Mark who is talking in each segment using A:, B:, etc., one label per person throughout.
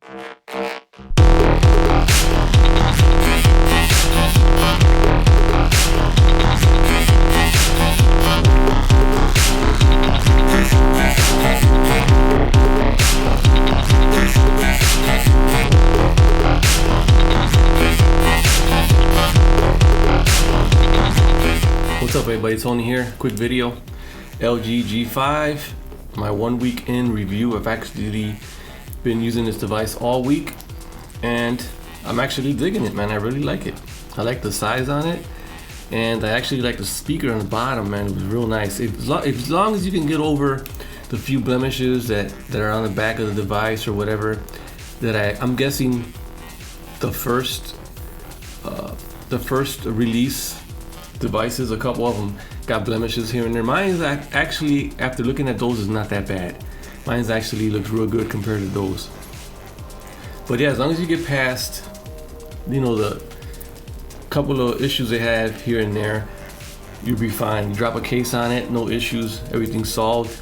A: What's up everybody, Tony here. Quick video, LG G5, my 1 week in review. I've actually been using this device all week and I'm actually digging it, man. I really like it. I like the size on it and I actually like the speaker on the bottom, man. It was real nice. As long as you can get over the few blemishes that are on the back of the device or whatever, that I'm guessing the first release devices, a couple of them got blemishes here and there. Mine's actually, after looking at those, is not that bad. Mine's actually looks real good compared to those. But yeah, as long as you get past, you know, the couple of issues they had here and there, you'll be fine. You drop a case on it, no issues, everything's solved.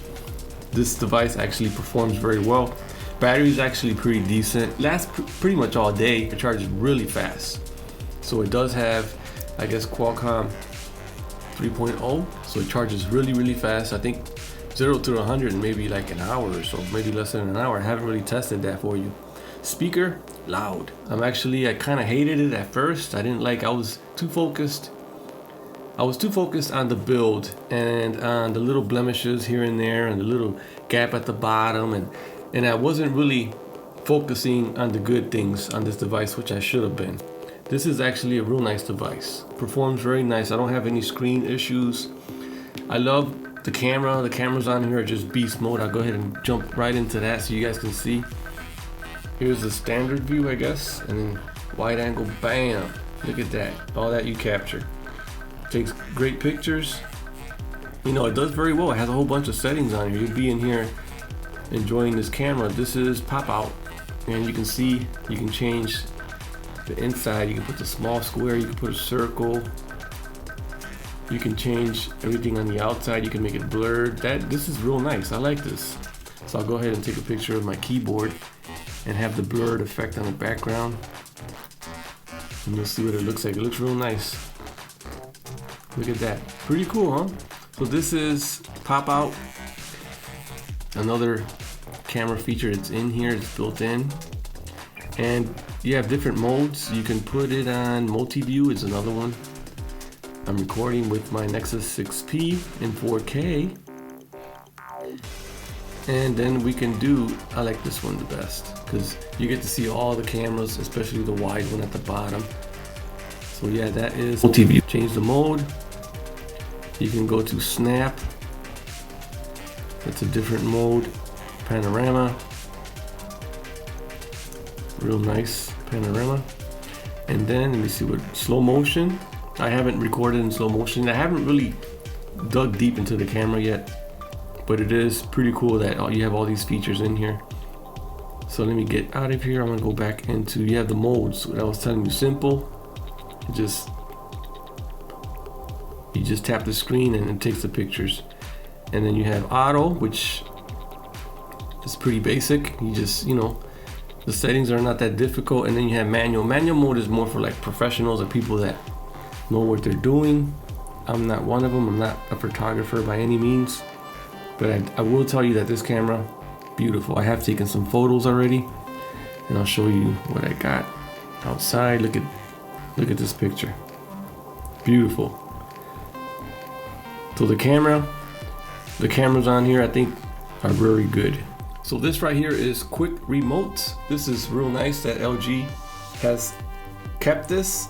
A: This device actually performs very well. Battery's actually pretty decent, lasts pretty much all day. It charges really fast. So it does have, I guess, Qualcomm 3.0, so it charges really fast. I think 0 to 100 in maybe like an hour or so, maybe less than an hour. I haven't really tested that for you. Speaker, loud. I kind of hated it at first. I was too focused on the build and on the little blemishes here and there and the little gap at the bottom, and I wasn't really focusing on the good things on this device, which I should have been. This is actually a real nice device. Performs very nice. I don't have any screen issues. I love the camera. The cameras on here are just beast mode. I'll go ahead and jump right into that so you guys can see. Here's the standard view, I guess, and then wide angle, bam. Look at that, all that you capture. Takes great pictures. You know, it does very well. It has a whole bunch of settings on here. You'll be in here enjoying this camera. This is pop out, and you can see, you can change the inside. You can put the small square, you can put a circle, you can change everything on the outside, you can make it blurred. This is real nice. I like this. So I'll go ahead and take a picture of my keyboard and have the blurred effect on the background, and you'll see what it looks like. It looks real nice. Look at that. Pretty cool, huh? So this is pop out, another camera feature. It's in here, it's built in. And you have different modes. You can put it on multi-view, is another one. I'm recording with my Nexus 6P in 4K. And then we can do, I like this one the best, because you get to see all the cameras, especially the wide one at the bottom. So yeah, that is multi-view. Change the mode. You can go to snap. That's a different mode. Panorama. Real nice panorama. And then let me see what slow motion. I haven't recorded in slow motion. I haven't really dug deep into the camera yet, but it is pretty cool that you have all these features in here. So let me get out of here. I'm gonna go back into, you have the modes that I was telling you. Simple, you just tap the screen and it takes the pictures. And then you have auto, which is pretty basic. You just, you know, the settings are not that difficult. And then you have manual. Manual mode is more for like professionals or people that know what they're doing. I'm not one of them. I'm not a photographer by any means, but I will tell you that this camera, beautiful. I have taken some photos already, and I'll show you what I got outside. Look at this picture. Beautiful. So the cameras on here I think are very good. So this right here is quick remote. This is real nice that LG has kept this.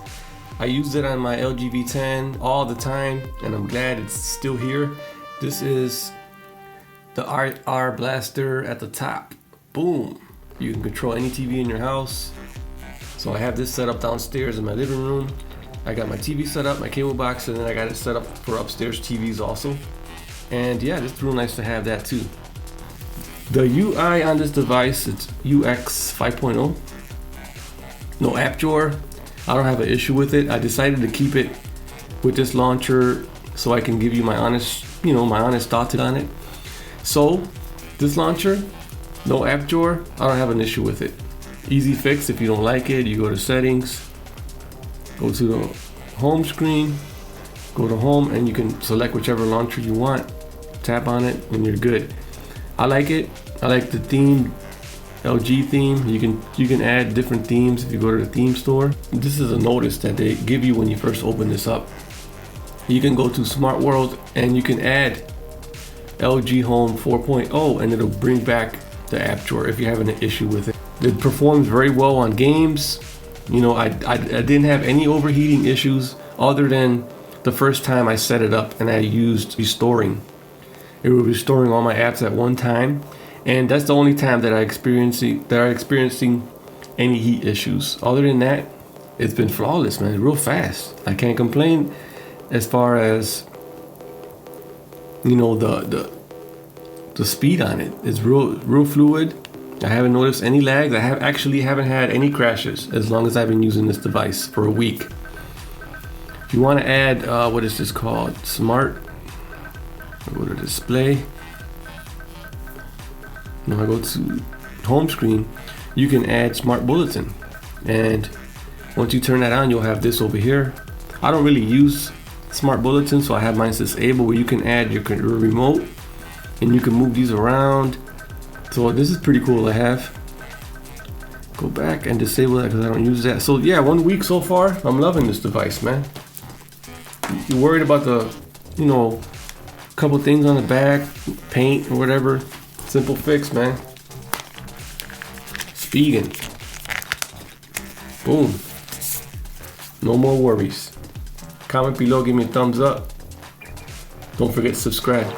A: I used it on my LG V10 all the time, and I'm glad it's still here. This is the R blaster at the top. Boom. You can control any TV in your house. So I have this set up downstairs in my living room. I got my TV set up, my cable box, and then I got it set up for upstairs TVs also. And yeah, it's real nice to have that too. The UI on this device, it's UX 5.0. No app drawer. I don't have an issue with it. I decided to keep it with this launcher so I can give you my honest thoughts on it. So this launcher, no app drawer, I don't have an issue with it. Easy fix. If you don't like it, you go to settings, go to the home screen, go to home, and you can select whichever launcher you want. Tap on it and you're good. I like it. I like the theme, LG theme. You can add different themes if you go to the theme store. This is a notice that they give you when you first open this up. You can go to Smart World and you can add LG Home 4.0 and it'll bring back the app drawer if you're having an issue with it. It performs very well on games. You know, I didn't have any overheating issues other than the first time I set it up and I used restoring. It was restoring all my apps at one time, and that's the only time that I experiencing any heat issues. Other than that, it's been flawless, man. Real fast. I can't complain as far as, you know, the speed on it. It's real fluid. I haven't noticed any lags. I haven't had any crashes as long as I've been using this device for a week. If you want to add, what is this called? Smart. I go to display. Now I go to home screen. You can add smart bulletin, and once you turn that on, you'll have this over here. I don't really use smart bulletin, so I have mine disabled, where you can add your remote and you can move these around. So this is pretty cool to have. Go back and disable that because I don't use that. So yeah, 1 week so far. I'm loving this device, man. You're worried about the, you know, couple things on the back, paint or whatever. Simple fix, man. Speaking. Boom. No more worries. Comment below, give me a thumbs up. Don't forget to subscribe.